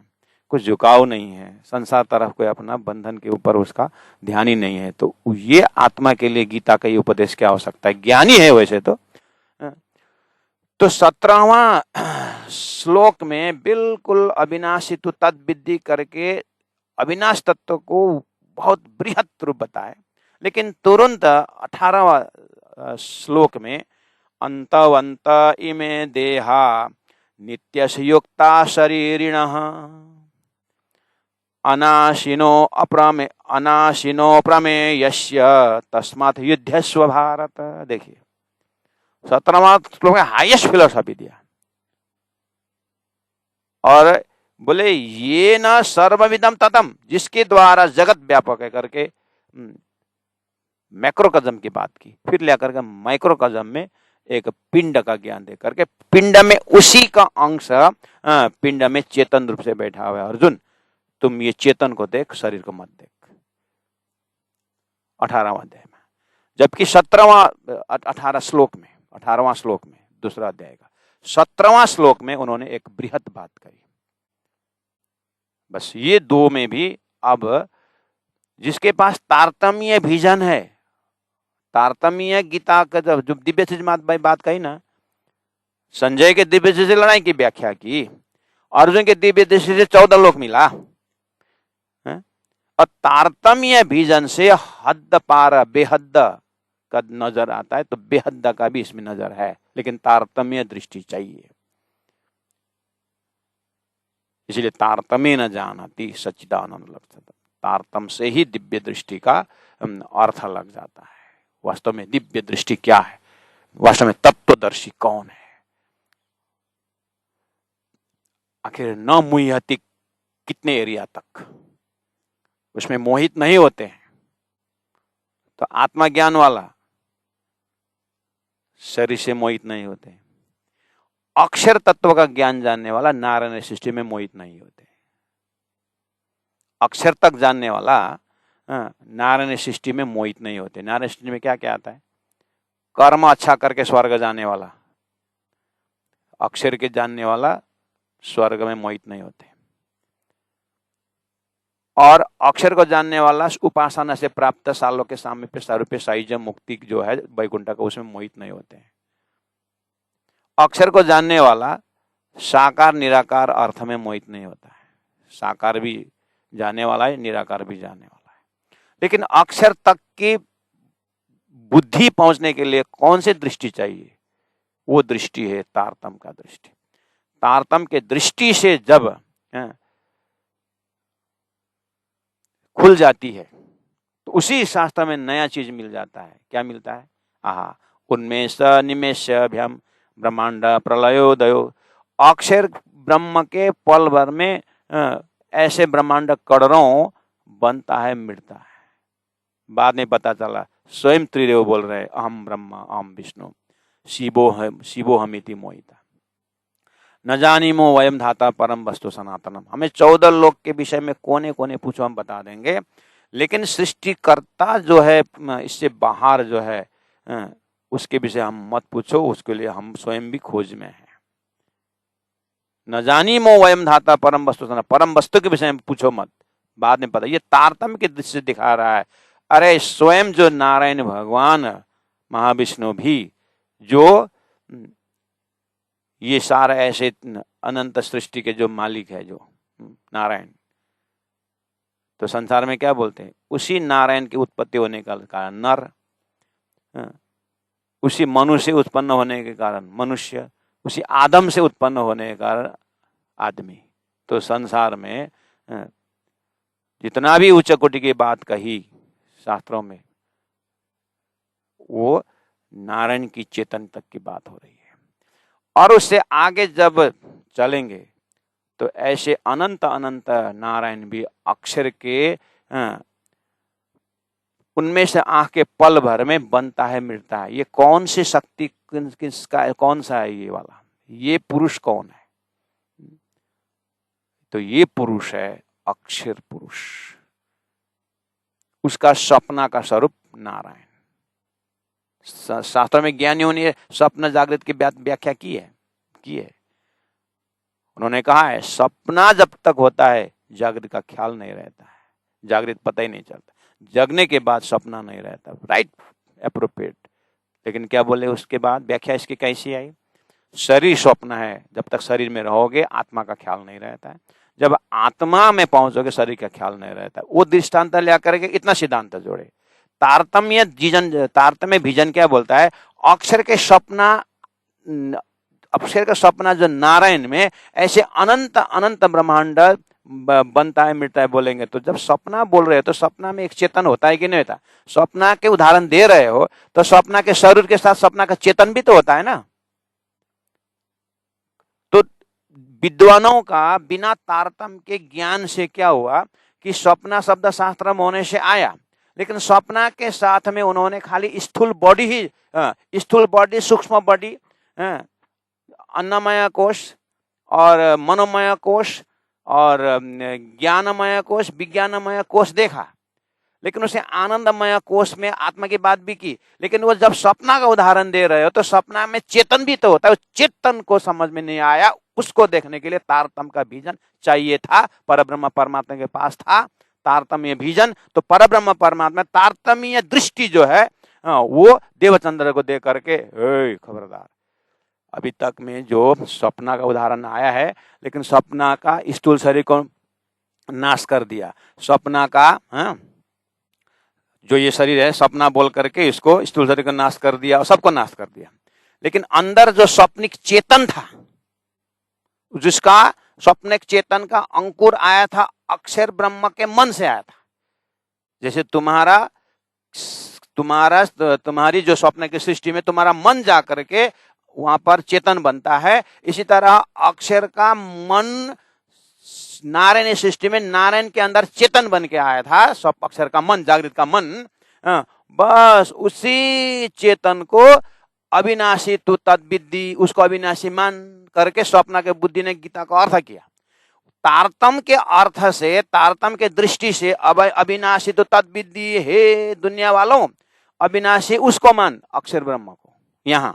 कुछ झुकाव नहीं है, संसार तरफ कोई अपना बंधन के ऊपर उसका ध्यान ही नहीं है, तो ये आत्मा के लिए गीता का ये उपदेश क्या हो सकता है। ज्ञानी है वैसे तो, तो 17वां श्लोक में बिल्कुल अविनाशी तु तद विद्धि करके अविनाश तत्व को बहुत बृहत रूप बताए, लेकिन तुरंत 18वां श्लोक में अंतवंत इमे देहा नित्यस्य युक्ता शरीरिणः अनाशिनो प्रमेयस्य तस्मात् युध्यस्व भारत। देखिए 17वां श्लोक में हाईएस्ट फिलोसॉफी दिया और बोले ये न सर्वविदम ततम, जिसके द्वारा जगत व्यापक है करके मैक्रोकॉस्म की बात की, फिर लेकर के माइक्रोकॉस्म में एक पिंड का ज्ञान दे करके पिंड में उसी का अंश पिंड में चेतन रूप से बैठा हुआ है। अर्जुन तुम ये चेतन को देख, शरीर को मत देख। 18वां अध्याय में, जबकि 18वां श्लोक में दूसरा अध्याय का 17वां श्लोक में उन्होंने एक बृहत बात कही। बस ये दो में भी अब जिसके पास तारतम्य विजन है, तारतम्य गीता का जो दिव्य चीज बात कही ना, संजय के दिव्य चीज से लड़ाई की व्याख्या की, अर्जुन के दिव्य दृष्टि से 14 लोक मिला है? और तारतम्य विजन से हद पार बेहद का नजर आता है, तो बेहद का भी इसमें नजर है, लेकिन तारतम्य दृष्टि चाहिए। इसलिए तारतम्य न जानती सच्चिदानंद लभते, तारतम से ही दिव्य दृष्टि का अर्थ लग जाता है। वास्तव में दिव्य दृष्टि क्या है, वास्तव में तत्वदर्शी कौन है, आखिर न मुह्यति कितने एरिया तक उसमें मोहित नहीं होते हैं। तो आत्मज्ञान वाला शरीर से मोहित नहीं होते, अक्षर तत्व का ज्ञान जानने वाला नारायण सृष्टि में मोहित नहीं होते। अक्षर तक जानने वाला नारायण सृष्टि में मोहित नहीं होते। नारायण सृष्टि में क्या क्या आता है, कर्म अच्छा करके स्वर्ग जाने वाला, अक्षर के जानने वाला स्वर्ग में मोहित नहीं होते, और अक्षर को जानने वाला उपासना से प्राप्त सालों के सामने पे सारूप्य साइज मुक्ति जो है वैकुंठ का, उसमें मोहित नहीं होते हैं। अक्षर को जानने वाला साकार निराकार अर्थ में मोहित नहीं होता है, साकार भी जानने वाला है, निराकार भी जानने वाला है। लेकिन अक्षर तक की बुद्धि पहुंचने के लिए कौन सी दृष्टि चाहिए, वो दृष्टि है तारतम का दृष्टि। तारतम के दृष्टि से जब खुल जाती है तो उसी शास्त्र में नया चीज मिल जाता है। क्या मिलता है, आहा उन्मेष निमेष भ्यम ब्रह्मांड प्रलयोदयो, अक्षर ब्रह्म के पल भर में ऐसे ब्रह्मांड करोड़ों बनता है, मिटता है। बाद में पता चला स्वयं त्रिदेव बोल रहे हैं, अहम ब्रह्म अहम विष्णु शिवो हमिति मोहिता न जानीमो वयम धाता परम वस्तु सनातनम। हमें 14 लोक के विषय में कोने कोने पूछो, हम बता देंगे, लेकिन सृष्टिकर्ता जो है इससे बाहर जो है उसके विषय हम मत पूछो, उसके लिए हम स्वयं भी खोज में हैं। न जानीमो वयम धाता परम वस्तु सनातनम, परम वस्तु के विषय में पूछो मत, बाद में पता। ये तारतम्य की दृष्टि से दिखा रहा है। अरे स्वयं जो नारायण भगवान महाविष्णु भी जो ये सारा ऐसे अनंत सृष्टि के जो मालिक है, जो नारायण, तो संसार में क्या बोलते हैं, उसी नारायण की उत्पत्ति होने का कारण नर, उसी मनु से उत्पन्न होने के कारण मनुष्य, उसी आदम से उत्पन्न होने के कारण आदमी। तो संसार में जितना भी उच्च कोटि की बात कही शास्त्रों में, वो नारायण की चेतन तक की बात हो रही है। और उससे आगे जब चलेंगे तो ऐसे अनंत अनंत नारायण भी अक्षर के उनमें से आंख के पल भर में बनता है, मिटता है। ये कौन सी शक्ति किसका, कौन सा है ये वाला, ये पुरुष कौन है, तो ये पुरुष है अक्षर पुरुष, उसका सपना का स्वरूप नारायण। शास्त्र में ज्ञानियों ने स्वप्न जागृत की व्याख्या की है। उन्होंने कहा है सपना जब तक होता है जागृत का ख्याल नहीं रहता है, जागृत पता ही नहीं चलता, जगने के बाद सपना नहीं रहता। Right, appropriate. लेकिन क्या बोले उसके बाद व्याख्या इसकी कैसी आई, शरीर स्वप्न है, जब तक शरीर में रहोगे आत्मा का ख्याल नहीं रहता है, जब आत्मा में पहुंचोगे शरीर का ख्याल नहीं रहता है। वो दृष्टांत लिया करके इतना सिद्धांत जोड़े। तारतम्य भीजन क्या बोलता है? अक्षर के सपना जो नारायण में ऐसे अनंत अनंत ब्रह्मांड बनता है मिटता है बोलेंगे तो जब सपना बोल रहे हो तो सपना में एक चेतन होता है कि नहीं होता? सपना के उदाहरण दे रहे हो तो सपना के शरीर के साथ सपना का चेतन भी तो होता है ना। तो विद्वानों का बिना तारतम्य के ज्ञान से क्या हुआ कि सपना शब्द शास्त्र में होने से आया, लेकिन सपना के साथ में उन्होंने खाली स्थूल बॉडी सूक्ष्म बॉडी, अन्नमय कोश और मनोमय कोश और ज्ञानमय कोश विज्ञानमय कोश देखा, लेकिन उसे आनंदमय कोश में आत्मा की बात भी की। लेकिन वो जब सपना का उदाहरण दे रहे हो तो सपना में चेतन भी तो होता है, चेतन को समझ में नहीं आया, उसको देखने के लिए तारतम्य का भीजन चाहिए था। परब्रह्म परमात्मा के पास था तारतम्य भीजन, तो परब्रह्म परमात्मा तारतम्य दृष्टि जो है वो देवचंद्र को दे करके खबरदार, अभी तक में जो सपना का उदाहरण आया है लेकिन सपना का स्थूल शरीर को नाश कर दिया, सपना का जो ये शरीर है सपना बोल करके इसको स्थूल शरीर को नाश कर दिया और सबको नाश कर दिया। लेकिन अंदर जो स्वप्निक चेतन था, जिसका स्वप्निक चेतन का अंकुर आया था अक्षर ब्रह्म के मन से आया था। जैसे तुम्हारी जो स्वप्न की सृष्टि में तुम्हारा मन जा करके वहां पर चेतन बनता है, इसी तरह अक्षर का मन नारायण सृष्टि में नारायण के अंदर चेतन बन के आया था। सब अक्षर का मन, जागृत का मन, बस उसी चेतन को अविनाशी तु तद्विद्धि, उसको अविनाशी मान करके स्वप्न के बुद्धि ने गीता का अर्थ किया। तारतम के अर्थ से, तारतम के दृष्टि से अविनाशी तो तद्विद्धि, हे दुनिया वालों अविनाशी उसको मान, अक्षर ब्रह्म को। यहां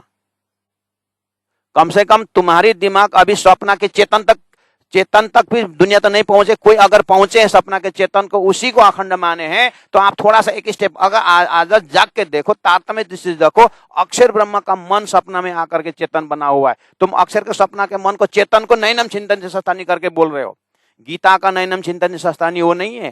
कम से कम तुम्हारी दिमाग अभी स्वप्न के चेतन तक भी दुनिया तो नहीं पहुंचे। कोई अगर पहुंचे हैं सपना के चेतन को, उसी को अखंड माने हैं, तो आप थोड़ा सा एक स्टेप अगर आज जाग के देखो, तारतम्य दृष्टि देखो, अक्षर ब्रह्म का मन सपना में आकर के चेतन बना हुआ है। तुम अक्षर के सपना के मन को, चेतन को नैनम चिंतन से सस्तानी करके बोल रहे हो। गीता का नैनम चिंतन से सस्तानी वो नहीं है।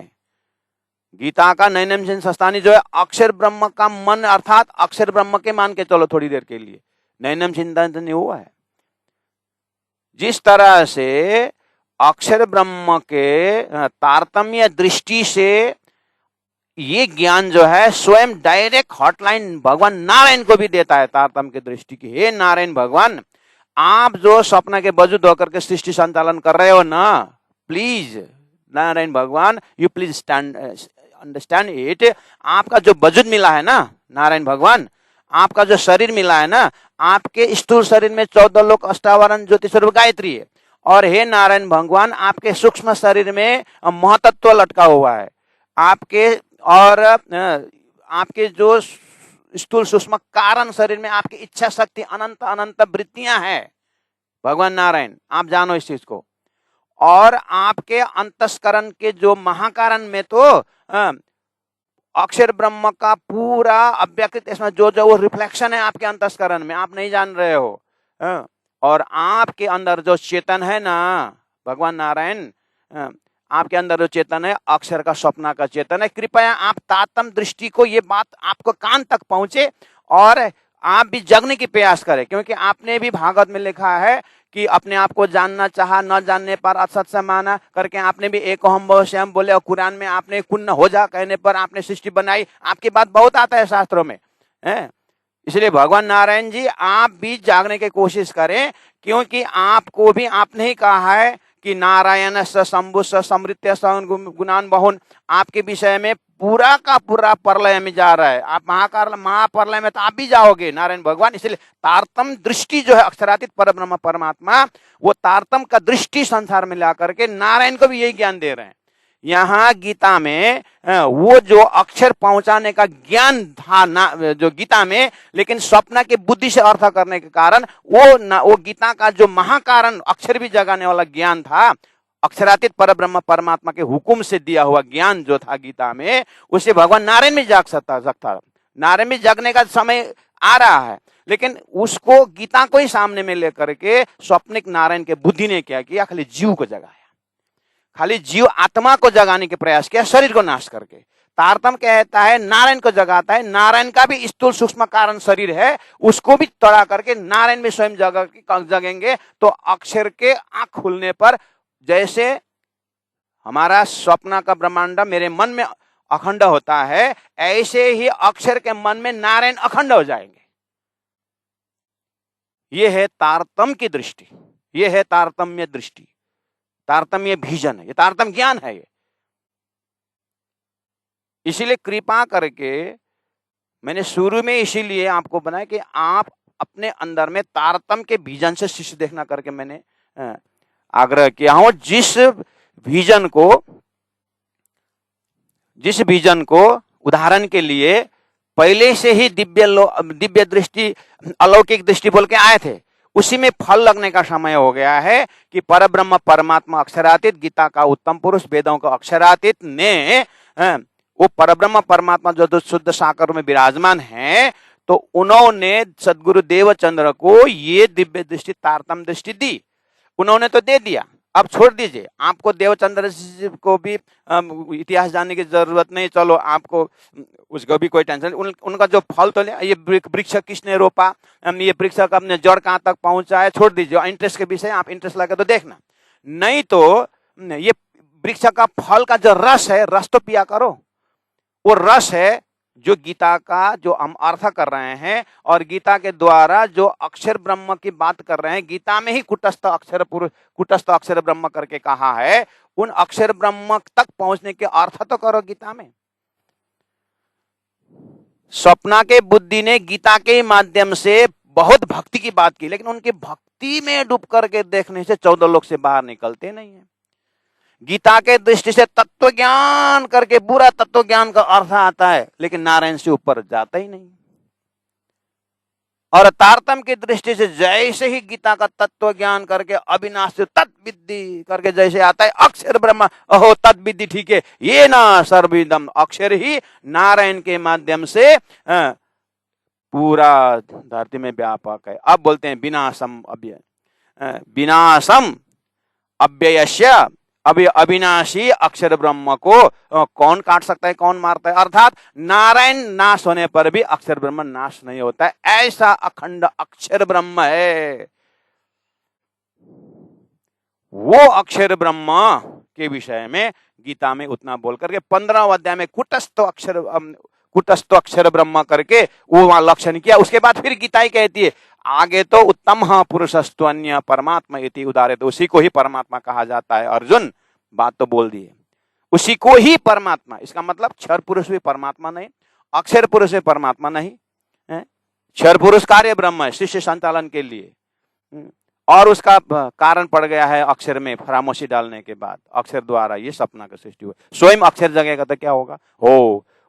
गीता का नैनम चिंतन सस्तानी जो है अक्षर ब्रह्म का मन, अर्थात अक्षर ब्रह्म के मान के चलो थोड़ी देर के लिए, नैनम चिंतन नहीं हुआ है। जिस तरह से अक्षर ब्रह्म के तारतम्य दृष्टि से ये ज्ञान जो है स्वयं डायरेक्ट हॉटलाइन भगवान नारायण को भी देता है तारतम्य की दृष्टि की। हे नारायण भगवान, आप जो स्वप्न के वजूद होकर के सृष्टि संचालन कर रहे हो ना, प्लीज नारायण भगवान, यू प्लीज अंडरस्टैंड इट। आपका जो वजूद मिला है ना नारायण भगवान, आपका जो शरीर मिला है ना, आपके स्थूल शरीर में 14 लोक अष्टावरण ज्योतिष स्वरूप गायत्री है, और हे नारायण भगवान आपके सूक्ष्म शरीर में महतत्व लटका हुआ है आपके, और आपके जो स्थूल सूक्ष्म कारण शरीर में आपकी इच्छा शक्ति अनंत अनंत वृत्तियां हैं भगवान नारायण, आप जानो इस चीज को। और आपके अंतस्करण के जो महाकारण में तो अक्षर ब्रह्म का पूरा अव्यक्त, इसमें जो जो वो रिफ्लेक्शन है आपके अंतस्करण में, आप नहीं जान रहे हो। और आपके अंदर जो चेतन है ना भगवान नारायण, आपके अंदर जो चेतन है अक्षर का स्वप्न का चेतन है। कृपया आप तारतम्य दृष्टि को, ये बात आपको कान तक पहुंचे और आप भी जगने की प्रयास करें, क्योंकि आपने भी भागवत में लिखा है कि अपने आप को जानना चाहा, न जानने पर असत से माना करके आपने भी एक हम स्वयं बोले, और कुरान में आपने कुन्न हो जा कहने पर आपने सृष्टि बनाई। आपकी बात बहुत आता है शास्त्रों में, इसलिए भगवान नारायण जी आप भी जागने की कोशिश करें, क्योंकि आपको भी आपने ही कहा है कि नारायण शंभु समृत्य गुणान बहुन, आपके विषय में पूरा का पूरा प्रलय में जा रहा है। आप महाप्रलय में तो आप भी जाओगे नारायण भगवान। इसलिए तारतम दृष्टि जो है अक्षरातीत परब्रह्म परमात्मा, वो तारतम का दृष्टि संसार में ला करके नारायण को भी यही ज्ञान दे रहे हैं। यहाँ गीता में वो जो अक्षर पहुंचाने का ज्ञान था ना जो गीता में, लेकिन स्वप्न के बुद्धि से अर्थ करने के कारण वो गीता का जो महाकारण अक्षर भी जगाने वाला ज्ञान था, अक्षरातीत परब्रह्म परमात्मा के हुकुम से दिया हुआ ज्ञान जो था गीता में, उसे भगवान नारायण में जाग सकता। नारायण में जगने का समय आ रहा है, लेकिन उसको गीता को ही सामने में लेकर के स्वप्निक नारायण के बुद्धि ने क्या किया, खाली जीव को जगाया, खाली जीव आत्मा को जगाने के प्रयास किया, शरीर को नाश करके। तारतम कहता है नारायण को जगाता है, नारायण का भी स्थूल सूक्ष्म कारण शरीर है, उसको भी तड़ा करके नारायण भी स्वयं जगेंगे। तो अक्षर के आंख खुलने पर जैसे हमारा स्वप्न का ब्रह्मांड मेरे मन में अखंड होता है, ऐसे ही अक्षर के मन में नारायण अखंड हो जाएंगे। यह है तारतम की दृष्टि, यह है तारतम्य दृष्टि, तारतम्य विजन है, ये तारतम्य ज्ञान है। ये इसीलिए कृपा करके मैंने शुरू में इसीलिए आपको बनाया कि आप अपने अंदर में तारतम्य के विजन से शिष्य देखना करके मैंने आग्रह किया हूं। जिस विजन को उदाहरण के लिए पहले से ही दिव्य दृष्टि, अलौकिक दृष्टि बोल के आए थे, उसी में फल लगने का समय हो गया है कि परब्रह्म परमात्मा अक्षरातीत, गीता का उत्तम पुरुष, वेदों का अक्षरातीत ने वो परब्रह्म परमात्मा जो शुद्ध साकार में विराजमान है, तो उन्होंने सदगुरु देवचंद्र को ये दिव्य दृष्टि, तारतम्य दृष्टि दी। उन्होंने तो दे दिया, अब छोड़ दीजिए, आपको देवचंद्र को भी इतिहास जानने की जरूरत नहीं, चलो आपको उसको भी कोई टेंशन। उनका जो फल तो ये वृक्ष किसने रोपा, ये वृक्ष का अपने जड़ कहाँ तक पहुंचा है, छोड़ दीजिए। इंटरेस्ट के विषय आप इंटरेस्ट लगा तो देखना, नहीं तो ये वृक्ष का फल का जो रस है, रस तो पिया करो। वो रस है जो गीता का जो हम अर्थ कर रहे हैं, और गीता के द्वारा जो अक्षर ब्रह्म की बात कर रहे हैं, गीता में ही कुटस्थ अक्षर ब्रह्म करके कहा है, उन अक्षर ब्रह्म तक पहुंचने के अर्थ तो करो गीता में। स्वप्ना के बुद्धि ने गीता के माध्यम से बहुत भक्ति की बात की, लेकिन उनकी भक्ति में डूब करके देखने से 14 लोक से बाहर निकलते नहीं है। गीता के दृष्टि से तत्व ज्ञान करके बुरा तत्व ज्ञान का अर्थ आता है, लेकिन नारायण से ऊपर जाता ही नहीं। और तारतम्य की दृष्टि से जैसे ही गीता का तत्व ज्ञान करके अविनाशी तद्विद्धि करके जैसे आता है, अक्षर ब्रह्म अहो तद्विद्धि, ठीक है, ये ना सर्वविदम, अक्षर ही नारायण के माध्यम से पूरा धरती में व्यापक है। अब बोलते हैं विनाशम अव्ययस्य, अभी अविनाशी अक्षर ब्रह्म को कौन काट सकता है, कौन मारता है? अर्थात नारायण नाश होने पर भी अक्षर ब्रह्म नाश नहीं होता है, ऐसा अखंड अक्षर ब्रह्म है। वो अक्षर ब्रह्म के विषय में गीता में उतना बोल करके 15वें अध्याय में कुटस्थ अक्षर ब्रह्म करके वो वहां लक्षण किया। उसके बाद फिर गीता ही कहती है आगे तो उत्तम पुरुषस्त्वन्य परमात्मा इति उदाहरित, उसी को ही परमात्मा कहा जाता है। अर्जुन बात तो बोल दी है, उसी को ही परमात्मा, इसका मतलब क्षर पुरुष भी परमात्मा नहीं, अक्षर पुरुष भी परमात्मा नहीं है। क्षर पुरुष कार्य ब्रह्म है शिष्य संचालन के लिए, और उसका कारण पड़ गया है अक्षर में खामोशी डालने के बाद। अक्षर द्वारा ये सपना का सृष्टि हुआ, स्वयं अक्षर जगेगा तो क्या होगा?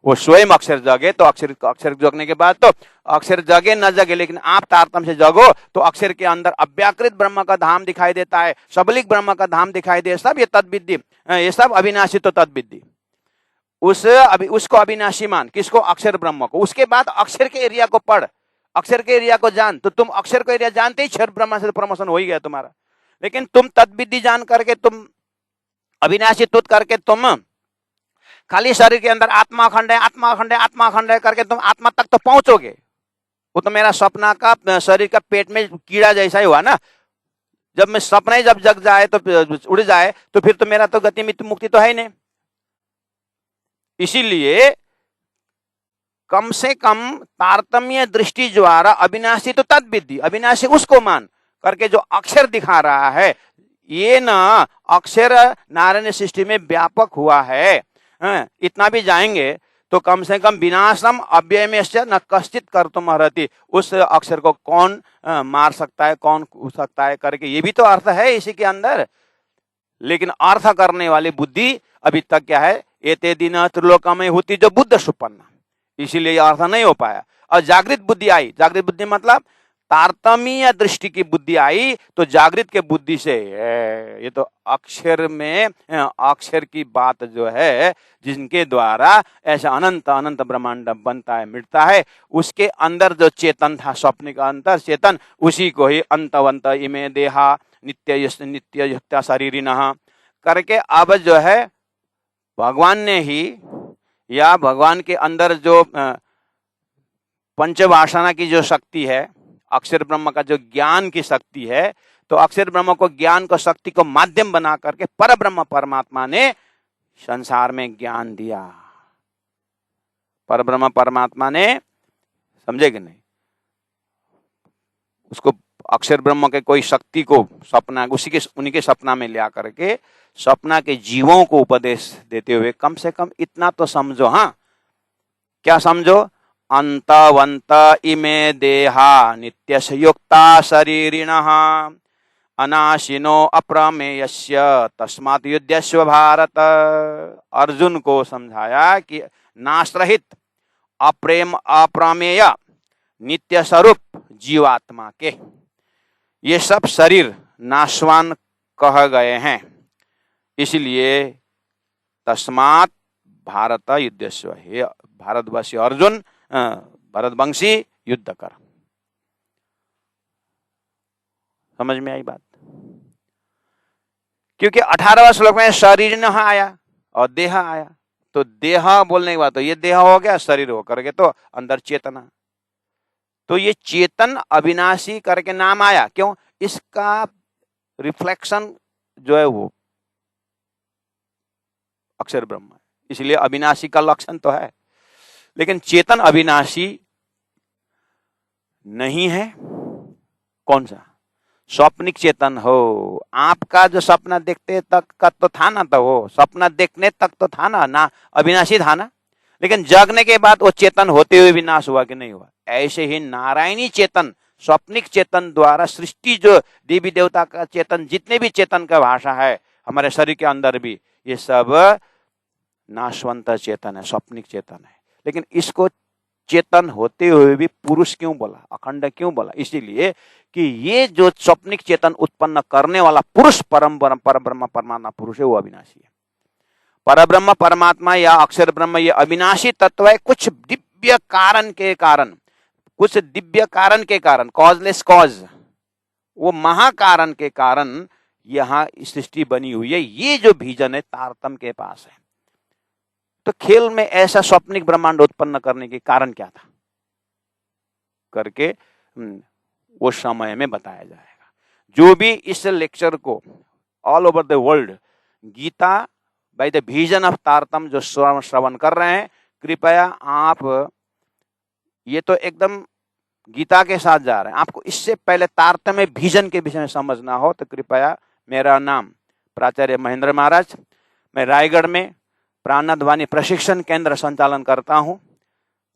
वो स्वयं अक्षर जगे तो अक्षर जगने के बाद तो अक्षर जगे न जगे, लेकिन आप तारतम्य से जगो तो अक्षर के अंदर अव्याकृत ब्रह्म का धाम दिखाई देता है, सबलिक ब्रह्म का धाम दिखाई दे, सब ये तद्विद्धि, ये सब अविनाशी तो तद्विद्धि। उसको अविनाशी मान, किसको? अक्षर ब्रह्म को। उसके बाद अक्षर के एरिया को पढ़, अक्षर के एरिया को जान, तो तुम अक्षर को एरिया जानते ही क्षर ब्रह्म से प्रमोशन हो ही गया तुम्हारा। लेकिन तुम तद्विद्धि जान करके, तुम अविनाशी तुत करके तुम खाली शरीर के अंदर आत्मा अखंड है, आत्मा अखंड है, आत्मा अखंड है करके तुम आत्मा तक तो पहुंचोगे। वो तो मेरा सपना का शरीर का पेट में कीड़ा जैसा ही हुआ ना, जब मैं सपना ही जब जग जाए तो उड़ जाए तो फिर तो मेरा तो गति मृत्यु मुक्ति तो है ही नहीं। इसीलिए कम से कम तारतम्य दृष्टि द्वारा अविनाशी तो तद्विद्धि, अविनाशी उसको मान करके जो अक्षर दिखा रहा है, ये ना अक्षर नारायण सृष्टि में व्यापक हुआ है, इतना भी जाएंगे तो कम से कम विनाशम अव्यय में न कश्चित कर्तुम अर्हति, उस अक्षर को कौन मार सकता है, कौन कूद सकता है करके, ये भी तो अर्थ है इसी के अंदर। लेकिन अर्थ करने वाली बुद्धि अभी तक क्या है? एते दिन त्रिलोकमय होती जो बुद्ध सुपन्ना, इसीलिए अर्थ नहीं हो पाया। और जागृत बुद्धि आई, जागृत बुद्धि मतलब तारतम्य दृष्टि की बुद्धि आई तो जागृत के बुद्धि से ये तो अक्षर में अक्षर की बात जो है, जिनके द्वारा ऐसा अनंत अनंत ब्रह्मांड बनता है मिटता है, उसके अंदर जो चेतन था, स्वप्न का अंतर चेतन, उसी को ही अंतवंत इमे देहा नित्य नित्य शरीरिणः करके अब जो है भगवान ने ही, या भगवान के अंदर जो पंचवासना की जो शक्ति है, अक्षर ब्रह्म का जो ज्ञान की शक्ति है, तो अक्षर ब्रह्म को ज्ञान को शक्ति को माध्यम बना करके पर ब्रह्म परमात्मा ने संसार में ज्ञान दिया। पर ब्रह्म परमात्मा ने, समझे कि नहीं, उसको अक्षर ब्रह्म के कोई शक्ति को सपना उन्हीं के सपना में लिया करके सपना के जीवों को उपदेश देते हुए कम से कम इतना तो समझो। हाँ, क्या समझो? अंतवंत इमे देहा नित्यस्य युक्ता शरीरिणः अनाशिनो अप्रमेयस्य तस्मात् युध्यस्व भारत। अर्जुन को समझाया कि नाश रहित अप्रेम अप्रमेय नित्य स्वरूप जीवात्मा के ये सब शरीर नाशवान कह गए हैं, इसलिए तस्मात् भारत युद्धस्व, हे भारतवासी अर्जुन, भरतवंशी युद्ध कर। समझ में आई बात? क्योंकि 18वां श्लोक में शरीर न आया और देह आया, तो देह बोलने के बाद तो ये देह हो गया, शरीर हो करके तो अंदर चेतना, तो ये चेतन अविनाशी करके नाम आया। क्यों? इसका रिफ्लेक्शन जो है वो अक्षर ब्रह्म है, इसलिए अविनाशी का लक्षण तो है, लेकिन चेतन अविनाशी नहीं है। कौन सा? स्वप्निक चेतन हो। आपका जो सपना देखते तक का तो था ना, तो वो सपना देखने तक तो था ना अविनाशी था ना, लेकिन जगने के बाद वो चेतन होते हुए विनाश हुआ कि नहीं हुआ? ऐसे ही नारायणी चेतन, स्वप्निक चेतन द्वारा सृष्टि, जो देवी देवता का चेतन, जितने भी चेतन का भाषा है हमारे शरीर के अंदर भी, ये सब नाशवंत चेतन है, स्वप्निक चेतन है। लेकिन इसको चेतन होते हुए भी पुरुष क्यों बोला, अखंड क्यों बोला? इसीलिए कि ये जो स्वप्निक चेतन उत्पन्न करने वाला पुरुष पर ब्रह्म परमात्मा पुरुष है, वो अविनाशी है। पर ब्रह्म परमात्मा या अक्षर ब्रह्म ये अविनाशी तत्व है। कुछ दिव्य कारण के कारण, कुछ दिव्य कारण के कारण, कॉजलेस कॉज, वो महाकारण के कारण यहाँ सृष्टि बनी हुई है। ये जो विजन है तारतम्य के पास है। तो खेल में ऐसा स्वप्निक ब्रह्मांड उत्पन्न करने के कारण क्या था करके वो समय में बताया जाएगा। जो भी इस लेक्चर को all over the world Gita by the vision of तारतम्य जो श्रवण कर रहे हैं, कृपया आप, ये तो एकदम गीता के साथ जा रहे हैं, आपको इससे पहले तारतम्य विजन के विषय में समझना हो तो कृपया, मेरा नाम प्राचार्य महेंद्र महाराज, मैं रायगढ़ में प्राणध्वनि प्रशिक्षण केंद्र संचालन करता हूं।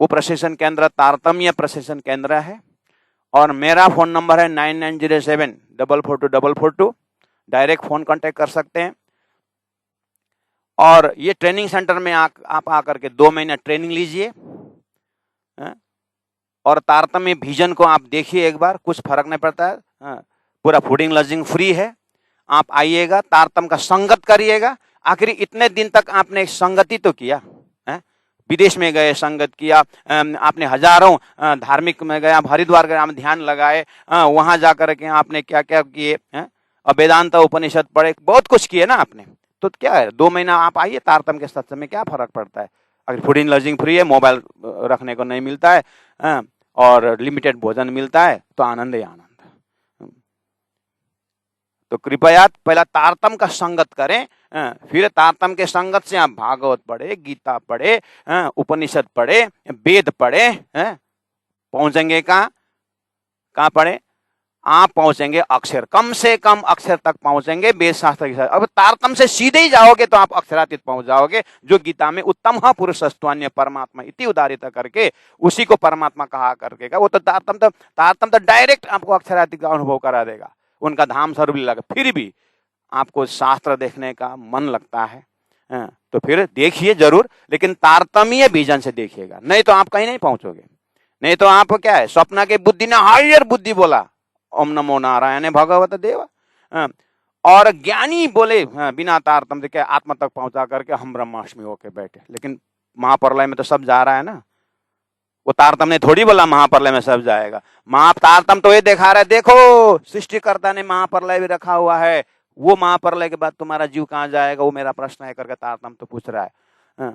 वो प्रशिक्षण केंद्र तारतम्य प्रशिक्षण केंद्र है और मेरा फोन नंबर है 9907442442। डायरेक्ट फोन कांटेक्ट कर सकते हैं। और ये ट्रेनिंग सेंटर में आप आकर के 2 महीना ट्रेनिंग लीजिए और तारतम्य विजन को आप देखिए एक बार, कुछ फर्क नहीं पड़ता है। पूरा फूडिंग लॉजिंग फ्री है। आप आइएगा, तारतम्य का संगत करिएगा। आखिर इतने दिन तक आपने संगति तो किया है, विदेश में गए संगत किया, आपने हजारों धार्मिक में गए, आप हरिद्वार गए, आप ध्यान लगाए, वहां जाकर के आपने क्या क्या किए, वेदांत उपनिषद पढ़े, बहुत कुछ किए ना आपने। तो क्या है, 2 महीना आप आइए तारतम्य के सत्संग में, क्या फर्क पड़ता है? अगर फूडिंग लॉजिंग फ्री है, मोबाइल रखने को नहीं मिलता है और लिमिटेड भोजन मिलता है, तो आनंद ही आनंद। तो कृपया पहला तारतम्य का संगत करें, फिर तारतम्य के संगत से आप भागवत पढ़े, गीता पढ़े, उपनिषद पढ़े, वेद पढ़े, पहुंचेंगे कहाँ पढ़े? आप पहुंचेंगे अक्षर, कम से कम अक्षर तक पहुंचेंगे वेद शास्त्र के साथ। अब तारतम्य से सीधे ही जाओगे तो आप अक्षरातीत पहुंच जाओगे, जो गीता में उत्तम पुरुषस्त्वान्य परमात्मा इति उदारित करके उसी को परमात्मा कहा करके का, वो तो तारतम्य तो डायरेक्ट आपको अक्षरातीत का अनुभव करा देगा, उनका धाम स्वरूप लगा। फिर भी आपको शास्त्र देखने का मन लगता है तो फिर देखिए जरूर, लेकिन तारतम्य विजन से देखिएगा, नहीं तो आप कहीं नहीं पहुंचोगे। नहीं तो आप क्या है, स्वप्न के बुद्धि ने हायर बुद्धि बोला ओम नमो नारायण भगवत देव, और ज्ञानी बोले बिना तारतम्य से क्या आत्मा तक पहुंचा करके हम ब्रह्माष्टमी होके बैठे। लेकिन महाप्रलय में तो सब जा रहा है ना, वो तारतम्य ने थोड़ी बोला महाप्रलय में सब जाएगा। तारतम्य तो ये दिखा रहा है, देखो सृष्टिकर्ता ने महाप्रलय भी रखा हुआ है, वो महाप्रलय के बाद तुम्हारा जीव कहाँ जाएगा, वो मेरा प्रश्न है करके तारतम्य तो पूछ रहा है।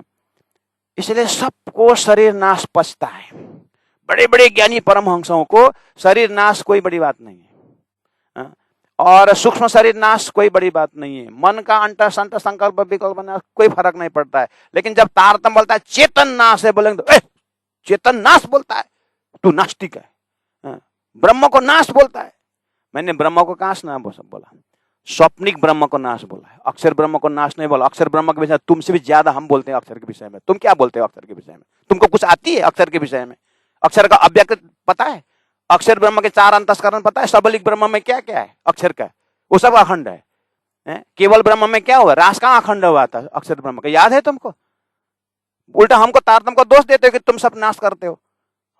इसलिए सबको शरीर नाश पचता है। बड़े बड़े ज्ञानी परमहंसों को शरीर नाश कोई बड़ी बात नहीं है, और सूक्ष्म शरीर नाश कोई बड़ी बात नहीं है। मन का अंत संत संकल्प विकल्प नाश कोई फर्क नहीं पड़ता है। लेकिन जब तारतम्य बोलता है चेतन नाश है, बोलेंगे तो चेतन नाश बोलता है, तू नास्तिक है। ब्रह्म को नाश बोलता है, मैंने ब्रह्म को नाश ना बोला, स्वप्निक ब्रह्म को नाश बोला है, अक्षर ब्रह्म को नाश नहीं बोला। अक्षर ब्रह्म के विषय में तुमसे भी ज्यादा हम बोलते हैं अक्षर के विषय में। तुम क्या बोलते हो अक्षर के विषय में? तुमको कुछ आती है अक्षर के विषय में? अक्षर का अव्यक्त पता है? अक्षर ब्रह्म के 4 अंतस्करण पता है? सबलिक ब्रह्म में क्या क्या है अक्षर का? वो सब अखंड है। केवल ब्रह्म में क्या हुआ? रास का अखंड हुआ था अक्षर ब्रह्म का, याद है तुमको? उल्टा हमको तारतम्य को दोष देते हो कि तुम सब नाश करते हो,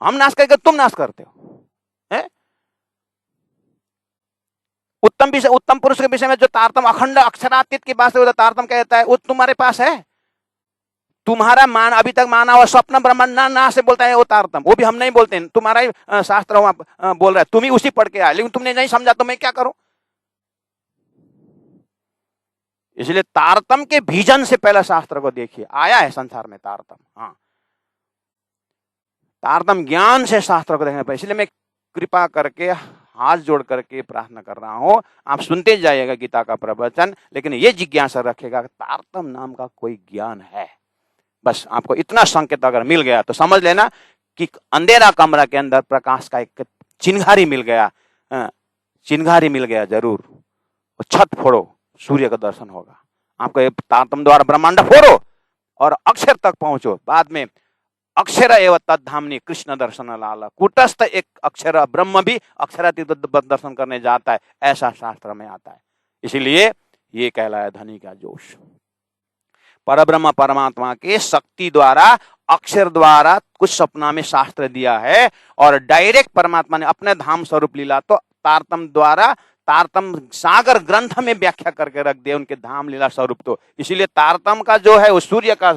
हम नाश करके तुम नाश करते हो। उत्तम पुरुष के विषय में जो तारतम्य अखंड अक्षरातीत की बात से तारतम्य कहता है, वो तुम्हारे पास है। तुम्हारा मान अभी तक माना हुआ स्वप्न ब्रह्मांड ना से बोलता है वो तारतम्य, वो भी हम नहीं बोलते हैं, तुम्हारा ही शास्त्र बोल रहा है, तुम ही उसी पढ़ के आए, लेकिन तुमने नहीं समझा तो मैं क्या करूं? इसलिए तारतम्य के बीजन से पहले शास्त्र को देखिए, आया है संसार में तारतम्य। हाँ, तारतम्य ज्ञान से शास्त्र को देखने पर। इसलिए मैं कृपा करके हाथ जोड़ करके प्रार्थना कर रहा हूं, आप सुनते जाइएगा गीता का प्रवचन, लेकिन ये जिज्ञासा रखेगा तारतम्य नाम का कोई ज्ञान है। बस आपको इतना संकेत अगर मिल गया तो समझ लेना कि अंधेरा कमरा के अंदर प्रकाश का एक चिन्हारी मिल गया, चिन्हारी मिल गया जरूर। छत फोड़ो, सूर्य का दर्शन होगा आपको। तारतम्य द्वारा ब्रह्मांड फोड़ो और अक्षर तक पहुंचो। बाद में अक्षर एवं तद्धामनी कृष्ण दर्शन लाला, कूटस्थ एक अक्षर ब्रह्म भी अक्षरातीत दर्शन करने जाता है, ऐसा शास्त्र में आता है। इसीलिए ये कहलाया धनी का जोश। परब्रह्म परमात्मा के शक्ति द्वारा अक्षर द्वारा कुछ सपना में शास्त्र दिया है, और डायरेक्ट परमात्मा ने अपने धाम स्वरूप लीला तो तारतम्य द्वारा तारतम्य सागर ग्रंथ में व्याख्या करके रख दे उनके धाम लीला स्वरूप। तो इसीलिए तारतम्य का जो है वो सूर्य का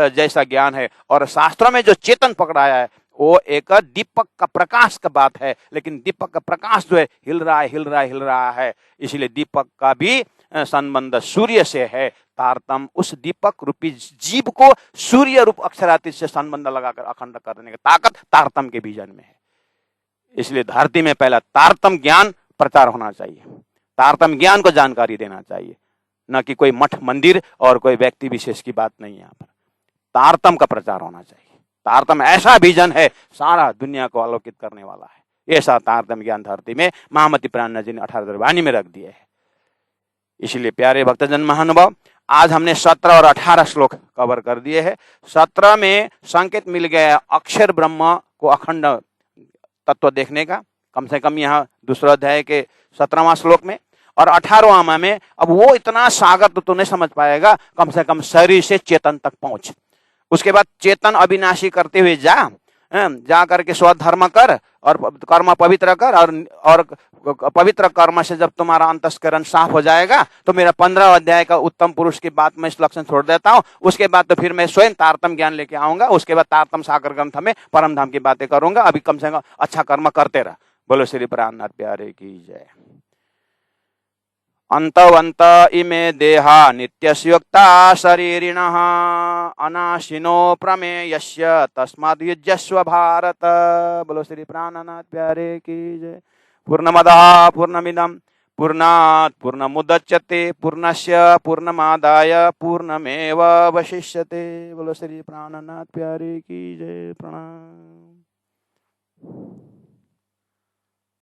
जैसा ज्ञान है, और शास्त्रों में जो चेतन पकड़ाया है वो एक दीपक का प्रकाश का बात है। लेकिन दीपक का प्रकाश जो है हिल रहा है। इसीलिए दीपक का भी संबंध सूर्य से है। तारतम्य उस दीपक रूपी जीव को सूर्य रूप अक्षरातीत से संबंध लगाकर अखंड करने की ताकत तारतम्य के बीजन में है। इसलिए धरती में पहला तारतम्य ज्ञान प्रचार होना चाहिए, तारतम्य ज्ञान को जानकारी देना चाहिए, न कि कोई मठ मंदिर और कोई व्यक्ति विशेष की बात नहीं है। यहाँ पर तारतम्य का प्रचार होना चाहिए। तारतम्य ऐसा विजन है, सारा दुनिया को आलोकित करने वाला है। ऐसा तारतम्य ज्ञान धरती में महामती प्राण जी ने 18 वाणी में रख दिए है। इसलिए प्यारे भक्तजन महानुभाव, आज हमने 17 और 18 श्लोक कवर कर दिए हैं। 17 में संकेत मिल गया अक्षर ब्रह्म को अखंड तत्व देखने का, कम से कम यहाँ दूसरा अध्याय के 17वां श्लोक में, और 18वां में अब वो इतना सागर तो नहीं समझ पाएगा, कम से कम शरीर से चेतन तक पहुंच। उसके बाद चेतन अविनाशी करते हुए जा करके स्वधर्म कर और कर्म पवित्र कर, और पवित्र कर्म से जब तुम्हारा अंतस्करण साफ हो जाएगा तो मेरा 15 अध्याय का उत्तम पुरुष की बात मैं इस लक्षण छोड़ देता हूँ। उसके बाद तो फिर मैं स्वयं तारतम्य ज्ञान लेके आऊंगा। उसके बाद तारतम्य सागर ग्रंथ में परम धाम की बातें करूंगा। अभी कम से कम अच्छा कर्म करते रह। बोलो श्री प्राणनाथ प्यारे की जय। अंतवंत इमे देहा नित्यस्युक्ता शरीरिणः अनाशिनो प्रमेयस्य तस्माद् युज्यस्व भारत। बोलो श्री प्राणनाथ प्यारे की जय। पूर्णमदः पूर्णमिदं पूर्णात् पूर्णमुदच्यते पूर्णस्य पूर्णमादाय पूर्णमेवावशिष्यते। बोलो श्री प्राणनाथ प्यारे की जय। प्रणाम।